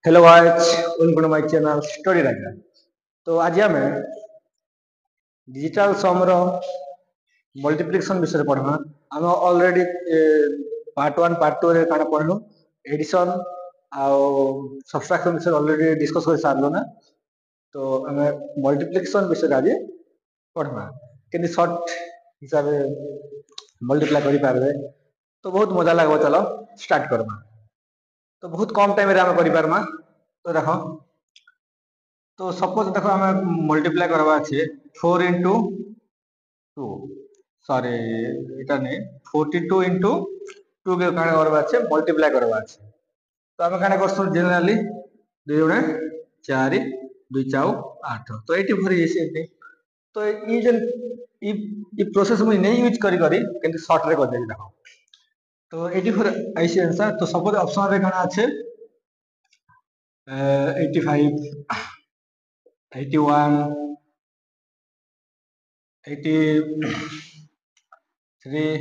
Hello guys, welcome to my channel story writer. तो आज आम डिजिटल सम रो मल्टीप्लिकेशन विषय पढ़मा। आम ऑलरेडी पार्ट 1 पार्ट 2 रे काना पढ़लु एडिशन आउ सब्सट्रैक्शन विषय ऑलरेडी डिस्कस कर सारलो ना। तो आम मल्टीप्लिकेशन विषय आज पढ़मा केनी शॉर्ट हिसाब से मल्टीप्लाई करि पारबे। तो बहुत मजा लागो। चलो स्टार्ट करमा। तो बहुत कम टाइम रे आम करि पारमा। तो देखो, तो सपोज देखो आम मल्टीप्लाई करवा अच्छे 4 इंटू 2 सॉरी इटा नहीं 42 इंटू 2 के काने करवा अच्छे मल्टीप्लाई करवा अच्छे। तो आम काने करसु जनरली 2 गुणे 4 2 चाउ 8। तो एटी भरी इसे। तो ये जन ई प्रोसेस मुझे नहीं यूज करी करी किंतु शॉर्ट रे कर दे देखो। तो एटी फॉर ऐसे आंसर। तो सपोज ऑप्शन रे काना अच्छे 85 81 83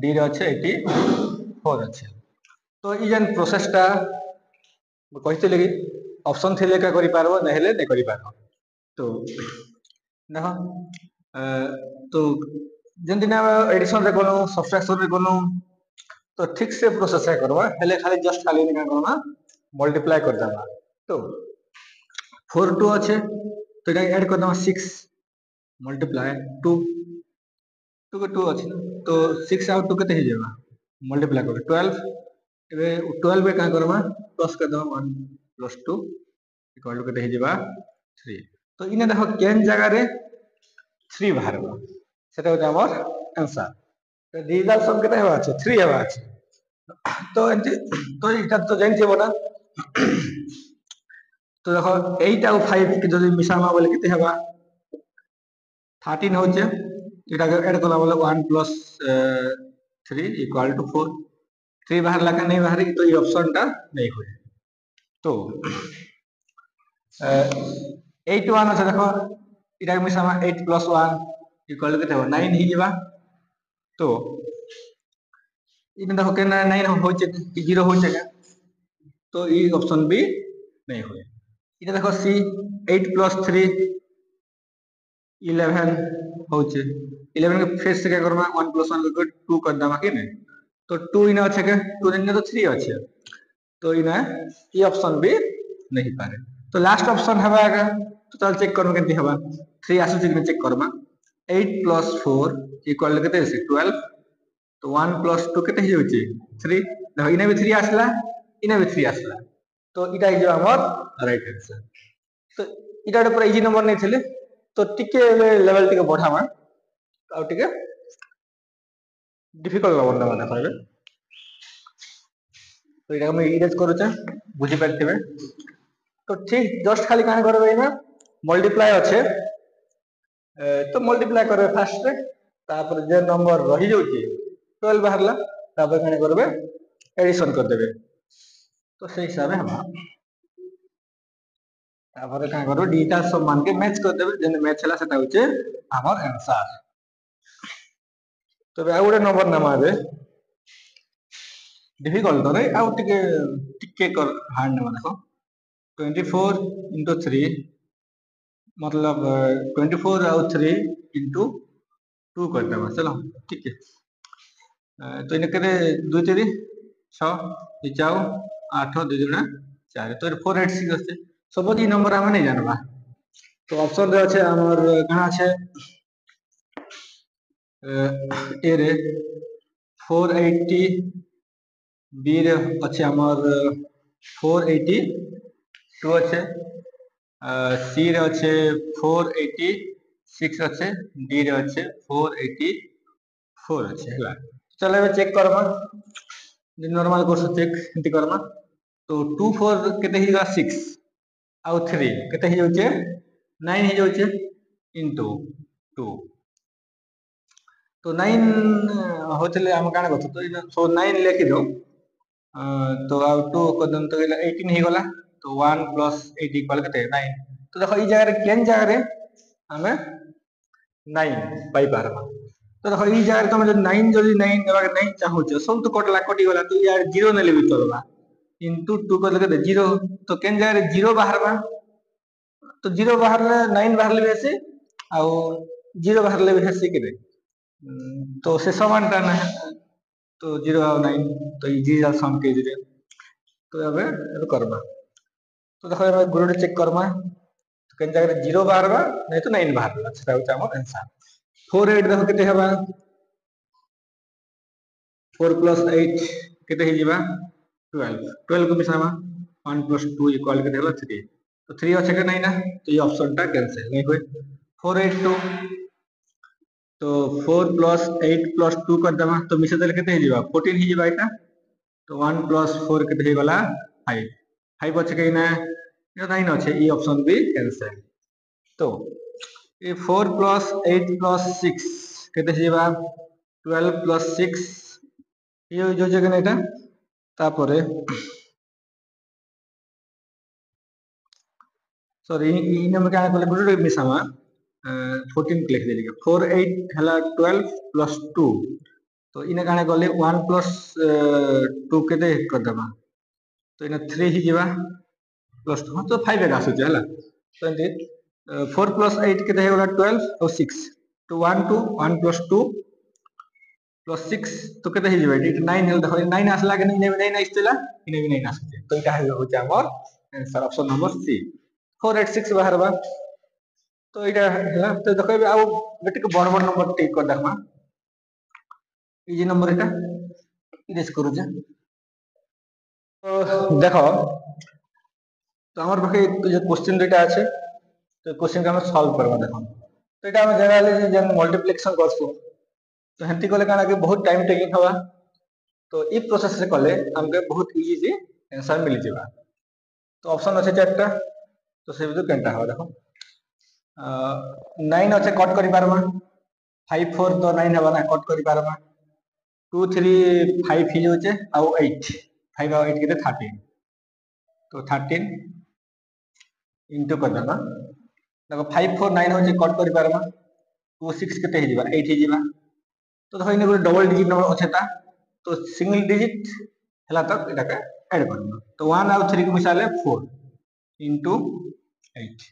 डी रे अच्छे 84 अच्छे। तो ये जन प्रोसेसटा कहते लगी ऑप्शन थे क्या करि पारबो नहीं हेले नहीं करि पारबो। तो देखो तो जन दिन एडिशन रे कोनु सब्ट्रैक्शन रे कोनु तो ठीक से प्रोसेस है करबा हेले खाली जस्ट खाली निका करबा मल्टीप्लाई कर देबा। तो 4 2 अच्छे तो इटा ऐड कर देबा 6 मल्टीप्लाई 2 2 के 2 अच्छे ना। तो 6 आउ 2 केते हो जेबा मल्टीप्लाई कर 12। एबे 12 बे का करबा प्लस कर देबा 1 प्लस 2 इक्वल टू केते हो जेबा 3। तो इने देखो केन जगह रे 3 बाहरबा सेटा होता हमर आंसर। तो डिजिटल सम केते हेबा আছে 3 हेबा আছে। तो तो इटा तो जानथिबो ना। तो देखो 8 और 5 के जदि मिसामा बोले केते हेबा 13 होचे। इटा के ऐड कला बोले 1 प्लस 3 इक्वल टू 4। 3 बाहर लगा नहीं बाहर तो ये ऑप्शन टा नहीं हुए। तो 8 1 আছে देखो इटा के मिसामा 8 प्लस 1 इक्वल टू केते हो 9 ही जेबा। तो इन देखो के 9 होचे 0 होचे का। तो ये ऑप्शन भी नहीं हुए। इटा देखो सी 8 प्लस 3 11 होचे 11 के फेस से क्या करमा 1 प्लस 1 को 2 कर देमा कि नहीं। तो 2 इना अच्छे के 2 इने तो 3 अच्छे। तो इना ये ऑप्शन भी नहीं पारे। तो लास्ट ऑप्शन हवा आगा। तो चल चेक करू केनती हवा 3 आसु कि चेक करमा 8 प्लस 4 इक्वल केते से 12। तो 1 प्लस 2 केते हो जाउची 3। देखो इने भी 3 आसला इने भी 3 आसला। तो इटा जो हमर राइट आंसर। तो इटा पूरा इजी नंबर नहीं थिले। तो टिके लेवल टिके बढ़ावा आ टिके डिफिकल्ट नंबर ना कहबे। तो इटा हम इरेज करूचे बुझी पारथिबे। तो ठीक जस्ट खाली काने करबे ना मल्टीप्लाई अच्छे। तो मल्टीप्लाई करबे फास्ट रे तापर जे नंबर रही जाउची 12 बाहरला तापर काने करबे एडिशन कर देबे। तो से हिसाब हम तापर का करो डिजिटल सब मान के मैच कर देबे। जेने मैच हला सेटा होचे हमर आंसर। तो आ गुटे नंबर नाम आबे डिफिकल्ट रे आ टिके कर हार्ड नंबर देखो 24 into 3 मतलब 24 और 3 into 2 कर देबा। चलो ठीक है। तो इने करे 2 3 6 2 4 8 2 गुणा 4 तो 4 8 6 আছে। सपोज ई नंबर हम नहीं जानबा। तो ऑप्शन रे আছে हमर कना আছে ए रे 480 बी रे আছে हमर 482 আছে सी रे আছে 486 আছে डी रे আছে 484 আছে हला। चलो एबे चेक करबा नॉर्मल कोर्स चेक एंती करबा। तो 2 4 केते हिगा 6 आउ 3 केते ही जाउचे 9 ही जाउचे इनटू 2। तो 9 होतले हम काना करतो। तो सो 9 लिखि दो। तो आउ 2 कदन तो 18 ही गला। तो 1 प्लस 8 इक्वल केते 9। तो देखो ई जगह रे केन जगह रे हमें 9 पाई पारबा। तो देखो ई जगह रे तुम जो 9 जदी 9 देबा के नहीं चाहू छ सब तो कटला कटि गला। तो यार 0 नेले भी चलबा। इंटू 2 कर लगे 0 तो केन जगह 0 बाहरबा तो 0 बाहर 9 बाहर ले से आउ 0 बाहर ले हेसी के तो से समान टा ना तो 0 और 9 तो इजी जा सम के जे तो अब करबा तो देखो हम ग्रुड चेक करबा तो केन जगह 0 बाहरबा नहीं तो 9 बाहरबा सेटा होचा हमर आंसर 4 8 देखो केते हबा 4 plus 8 केते हे जीवा 12 12 को मिसावा 1 plus 2 इक्वल के देला 3 तो 3 अच्छे के नहीं ना तो ये ऑप्शन टा कैंसिल नहीं हुए 4 8 2 तो 4 plus 8 plus 2 कर देबा तो मिसे देले केते हे जीवा 14 हे जीवा एटा तो 1 plus 4 केते हे गला 5 5 अच्छे के ना ये 9 अच्छे ये ऑप्शन भी कैंसिल तो ये 4 plus 8 plus 6 केते हे जीवा 12 plus 6 ये जो जगह एटा तापरे सॉरी इन में क्या कहले गुड मिसामा 14 लिख देली 4 8 हला 12 प्लस 2 तो इने काने गले 1 प्लस 2 केते कर देबा तो इने 3 ही जीवा प्लस 2 तो 5 एगा आसु हला तो एंदी 4 प्लस 8 केते हे गला 12 और 6 तो 1 2 1 प्लस 2 प्लस 6 तो केते हे जीवा 9 हेल देखो 9 आसला के नहीं 9 आइतला इने भी 9 आसु तो इटा होचे हमर आंसर ऑप्शन नंबर सी 486 बाहरबा तो इटा है तो देखो आउ बेटे के बड़ बड़ नंबर टिक कर देखमा इजी नंबर एटा इरेज करू जे तो देखो तो हमर पाखे जो क्वेश्चन दुटा আছে तो क्वेश्चन के हम सॉल्व करबा देखो तो एटा हम जनरली जन मल्टीप्लिकेशन करसु तो हेंती कले काना के बहुत टाइम टेकिंग हवा तो ई प्रोसेस से कले हमके बहुत इजी से आंसर मिल जेबा तो ऑप्शन আছে चारटा तो से भी केनटा हो देखो 9 अच्छे कट करि पारबा 5 4 तो 9 हबा ना कट करि पारबा 2 3 5 ही होचे आ 8 5 और 8 केते 13 तो 13 इनटू कर देबा देखो 5 4 9 होचे कट करि पारबा 2 6 केते हे जीवा 8 हे जीवा तो देखो इने को डबल डिजिट नंबर अछेता तो सिंगल डिजिट हला तक एटा के ऐड करबा तो 1 और 3 को मिसाले 4 इनटू 8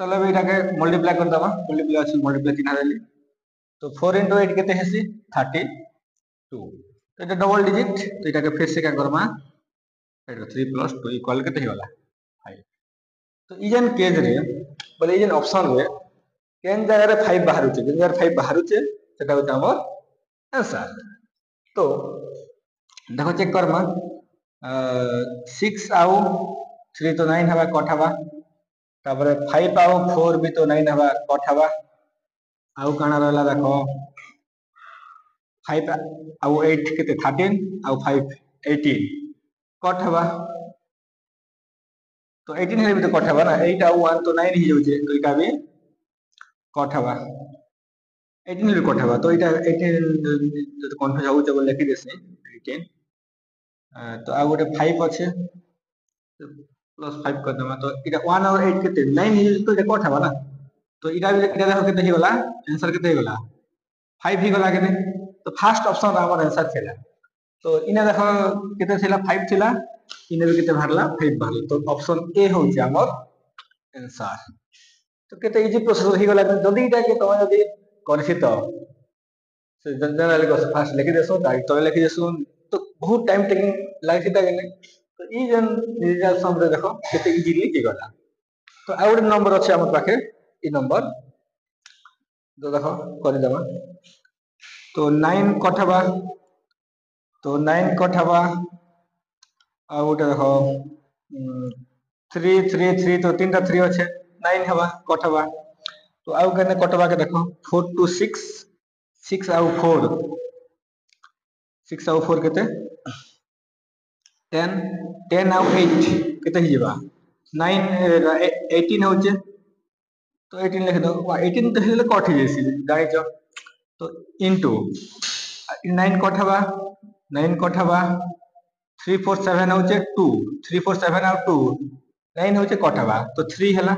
चलो अभी इटा के मल्टीप्लाई कर दबा मल्टीप्लाई अछि मल्टीप्लाई चिन्ह देली तो 4 into 8 केते हेसी 32 तो एटा डबल डिजिट तो इटा के फिर से क्या करबा 3 plus 2 इक्वल केते होला 5 तो इजन केज रे बोले इजन ऑप्शन रे केन जगह रे 5 बाहर होचे जेन जगह 5 बाहर होचे सेटा होता हमर आंसर तो देखो चेक करमा 6 आउ 3 तो 9 हवा कट हवा तापर 5 आउ 4 भी तो 9 हवा कट हवा आउ काना रहला देखो 5 आउ 8 केते 13 आउ 5 18 कट हवा तो 18 हेले भी तो कट हवा ना 8 आउ 1 तो 9 ही होजे तो इटा भी कट हवा 18 हेले कट हवा तो इटा 18 तो कंफ्यूज हो जब लिखि देसे 18 तो आ गोटे 5 अच्छे प्लस 5 कर देबा तो इटा 1 और 8 केते 9 ही तो इटा कट हवा ना तो इटा देखो केते ही गला आंसर केते ही गला 5 ही गला केते तो फर्स्ट ऑप्शन हमर आंसर थिला तो इने देखो केते थिला 5 थिला इने भी केते भरला 5 भरला तो ऑप्शन ए होचे हमर आंसर तो केते इजी प्रोसेस ही गला जदी इटा के तमे जदी करछि तो से जनरली को फास्ट लिखि देसो डायरेक्ट तो लिखि देसो तो बहुत टाइम टेकिंग लागी था गने तो ई जन रिजल्ट सम रे देखो केते इजीली के गला तो आउट नंबर अछि हमर पाखे ई नंबर तो देखो कर देबा तो 9 कटबा तो 9 कटबा आ उटे देखो 3 3 3 तो तीनटा 3 अछि 9 हवा कटबा तो आउ कने कटबा के देखो 4 to 6 6 आउ 4 6 आउ 4 केते 10 10 आउ 8 केते ही जेबा 9 18 होचे तो 18 लिख दो 18 तो हेले कट ही जैसी गाय जो तो इनटू 9 कट हवा 9 कट हवा 3 4 7 होचे 2 3 4 7 आउ 2 9 होचे कट हवा तो 3 हला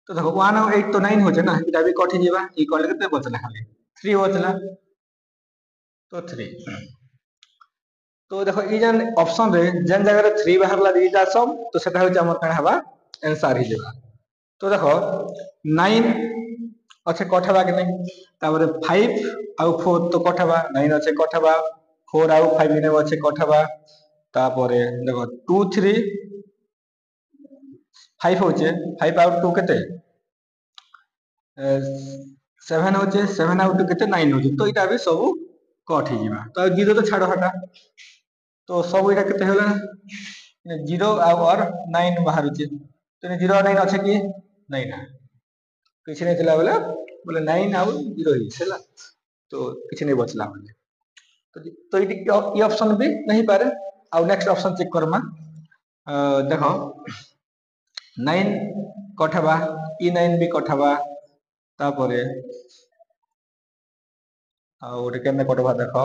तो देखो 1 और 8 तो 9 होचे ना इटा भी कट ही जेबा इक्वल केते बचला खाली 3 बचला तो 3 तो देखो ये जन ऑप्शन रे जन जगह 3 बाहरला डिजिटल सम तो सेटा होचे हमर कान हवा आंसर ही जेबा। तो देखो 9 अच्छे कट हवा कि नहीं तापर 5 आउ 4 तो कट हवा 9 अच्छे कट हवा 4 आउ 5 ने अच्छे कट हवा तापर देखो 2 3 5 होचे 5 आउ 2 केते 7 होचे 7 आउ 2 केते 9 होचे तो इटा भी सब कट ही जीवा तो 0 तो छाड़ हटा तो सब इटा केते होला 0 और 9 बाहर होचे तो 0 और 9 अच्छे कि नहीं ना किसी नहीं थिला बोले बोले 9 आउ 0 ही छला तो किसी नहीं बचला बोले तो ये ऑप्शन भी नहीं पारे आउ नेक्स्ट ऑप्शन चेक करमा देखो 9 कठबा ई 9 भी कठबा तापरे आउ ओटे केने कटबा देखो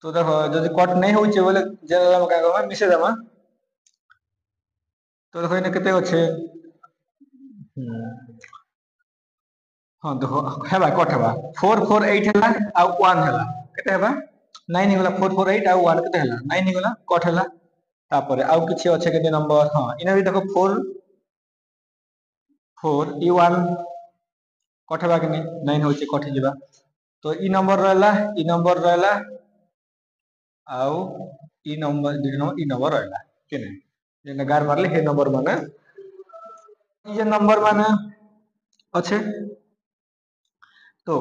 तो देखो जदि कट नहीं होचे बोले जनरल हम का कहबा मिसे देमा तो देखो इने केते अच्छे हां देखो हेबा कट हेबा 4 4 8 हेला आ 1 हेला केते हेबा 9 हिगला 4 4 8 आ 1 केते हेला 9 हिगला कट हेला तापर आउ किछि अच्छे केते नंबर हां इने भी देखो 4 4 ई 1 कट हेबा कि नहीं 9 होचे कट जिबा तो ई नंबर रहला आउ ई नंबर रहला के नहीं जेने गार मारले हे नंबर माने ई जे नंबर माने अच्छे तो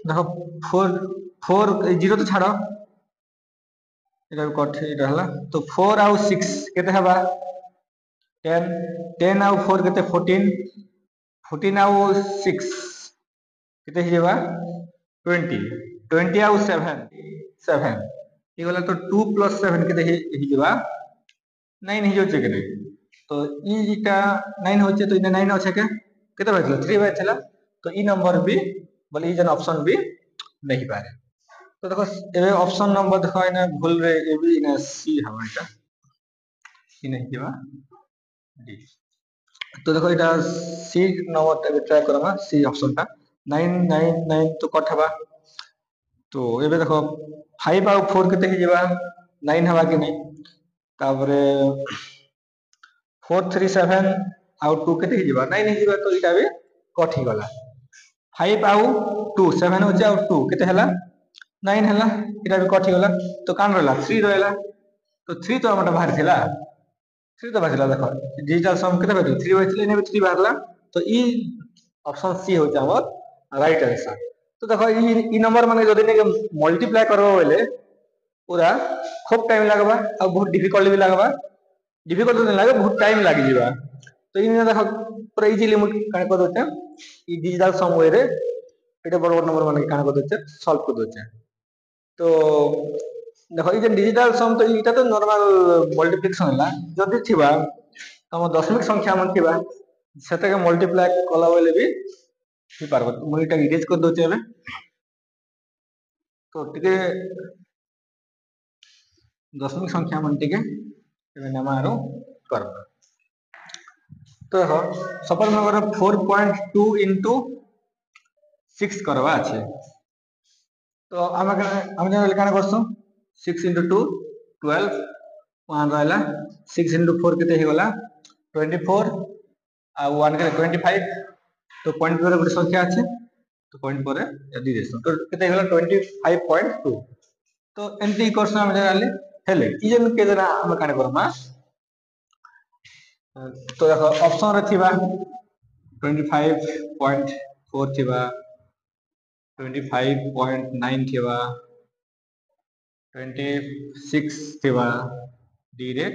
देखो 4 4 0 तो छाड़ो एटा कट एटा हला तो 4 आउ 6 केते हेबा 10 10 आउ 4 केते 14 14 आउ 6 केते हेबा 20 20 आउ 7 7 ये वाला तो 2 + 7 केते हे जेबा 9 ही होचे के नहीं तो इटा 9 होचे तो इने 9 अच्छे के केते बाइथला 3 बाइथला तो ई नंबर भी बोले ई जन ऑप्शन भी नहीं पारे तो देखो ए ऑप्शन नंबर देखो इने भूल रे ए भी इने सी हवा इटा सी नहीं केबा डी तो देखो इटा सी नंबर ट्राई करमा सी ऑप्शन टा 9 9 9 तो कटबा तो एबे देखो 5 आउ 4 केते हे जेबा 9 हवा कि नहीं तापरे 4 3 7 आउ 2 केते हे जेबा 9 हे जेबा तो इटा भी कट ही गला 5 आउ 2 7 होचे आउ 2 केते हला 9 हला इटा भी कट ही गला तो कान रहला 3 रहला तो 3 तो हमटा बाहर थिला 3 तो बाहरला देखो डिजिटल सम केते बाहर 3 बाहरले ने 3 बाहरला तो ई ऑप्शन सी होचे हमर राइट आंसर तो देखो ई नंबर माने जदि ने मल्टीप्लाई करबो बोले पूरा खूब टाइम लागबा आ बहुत डिफिकल्ट भी लागबा डिफिकल्ट नहीं लागे बहुत टाइम लागी जीवा तो इन देखो पूरा इजीली मुझ कान कर दोते ई डिजिटल सम वे रे एटा बड़ बड़ नंबर माने कान कर दोते सॉल्व कर दोते तो देखो ई जे डिजिटल सम तो इटा तो नॉर्मल मल्टीप्लिकेशन हला जदि थिबा तम दशमिक संख्या मन थिबा सेटा के मल्टीप्लाई कला बेले भी ही पारबो मु इटा इरेज कर दोते हबे तो टिके दशमिक संख्या मन टिके एबे नमारो करबो तो देखो सपोज मगर 4.2 into 6 करवा আছে तो हम जनरली काना करसु 6 into 2 12 1 रहला 6 into 4 केते हे गला 24 आ 1 के 25 तो पॉइंट पर ଗୋଟେ संख्या আছে तो पॉइंट पर यदि देसु तो केते हे गला 25.2 तो एंटी करसु हम जनरली हेले ई जन के जना हम काना करमा तो देखो ऑप्शन रे थिबा 25.4 थिबा 25.9 थिबा 26 थिबा डी रे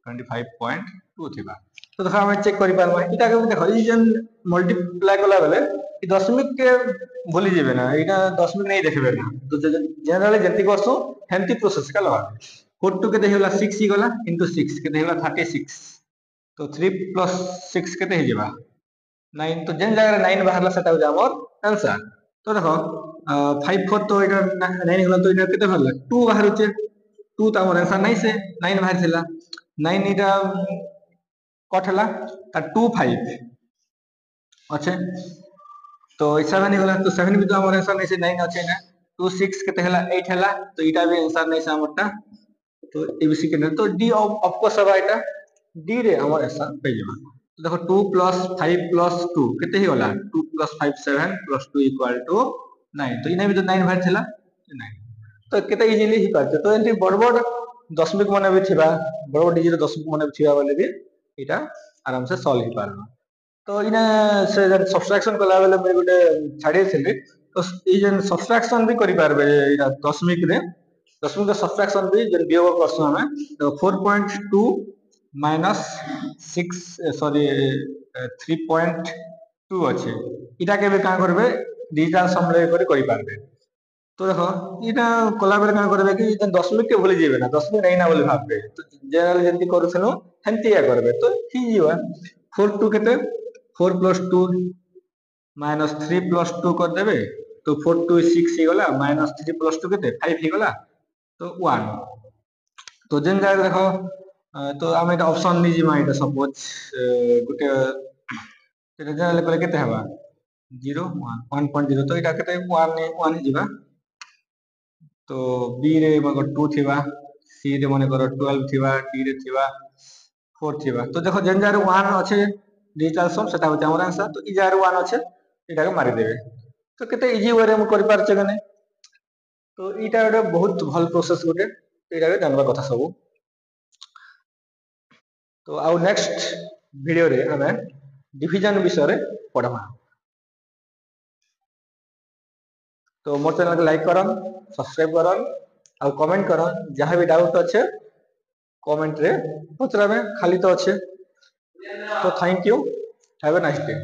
25.2 थिबा तो देखो हम चेक करि पारबा इटा के देखो ई जन मल्टीप्लाई कला बेले ई दशमिक के भूली जेबे ना इटा दशमिक नहीं देखबे ना तो जनरली जंती करसु हेंती प्रोसेस का लगा 4 2 के देहला 6 ही गला into 6 के देहला 36 तो 3 plus 6 केते हे जेबा 9 तो जेन जगह 9 बाहरला सेटा हो जामर आंसर तो देखो 5 4 तो इटा 9 होला तो इटा केते भरला 2 बाहर होचे 2 त हमर आंसर नहीं से 9 बाहर थिला 9 इटा कटला ता 2 5 अच्छे तो 7 गला तो 7 भी तो हमर आंसर नहीं से 9 अच्छे ना 2 6 केते हला 8 हला तो इटा भी आंसर नहीं से हमरटा तो एबीसी के तो डी ऑफ कोर्स हवा इटा डी रे हमर आंसर पे जमा तो देखो 2 + 5 + 2 केते ही गला 2 + 5 7 + 2 = 9 तो इने भी तो 9 बाहर थिला 9 तो केते इजीली ही पाते तो एंटी बड़ बड़ दशमिक माने भी थिबा बड़ बड़ डिजिट दशमिक माने भी थिबा वाले भी इटा आराम से सॉल्व ही पारबा तो इने से जब सब्सट्रैक्शन कला बेले मैं गोटे छाड़ी थिली तो ई जन सब्सट्रैक्शन भी करि पारबे इटा दशमिक रे दशमिक रे सब्सट्रैक्शन भी जन वियोग करसु हमें तो 4.2 - 6 सॉरी 3.2 अच्छे इटा के भी का करबे डिजिटल सम ले करि पारबे तो देखो इटा कला बेले का करबे कि जन दशमिक के भूली जेबे ना दशमिक नहीं ना बोली भाबबे तो जनरल जंती करूथनो हेंती या करबे तो ही जीवा 4 2 केते 4 + 2 - 3 + 2 कर देबे तो 4 2 6 ही गला -3 + 2 केते 5 ही गला तो 1 तो जेन जाय देखो तो आमे एटा ऑप्शन नि जिमा एटा सपोज गुटे तेरे जनरल करे केते हवा 0 1 1.0 तो एटा केते 1 1 जिबा तो बी रे मगर 2 थिबा सी रे मने करो 12 थिबा डी रे थिबा 4 थिबा तो देखो जेन जार 1 अच्छे डिजिटल सम सेटा होते हमर आंसर तो ई जार 1 अच्छे एटा के मारी देबे तो केते इजी वे रे हम करि पारछे गने तो इटा गोटे बहुत भल प्रोसेस गोटे एटा के जानबा कथा सब तो आउ नेक्स्ट वीडियो रे हमें डिवीजन विषय रे पढमा तो मोर चैनल के लाइक करन सब्सक्राइब करन और कमेंट करन जहां भी डाउट अच्छे कमेंट रे पचराबे खाली तो अच्छे तो thank you have a nice day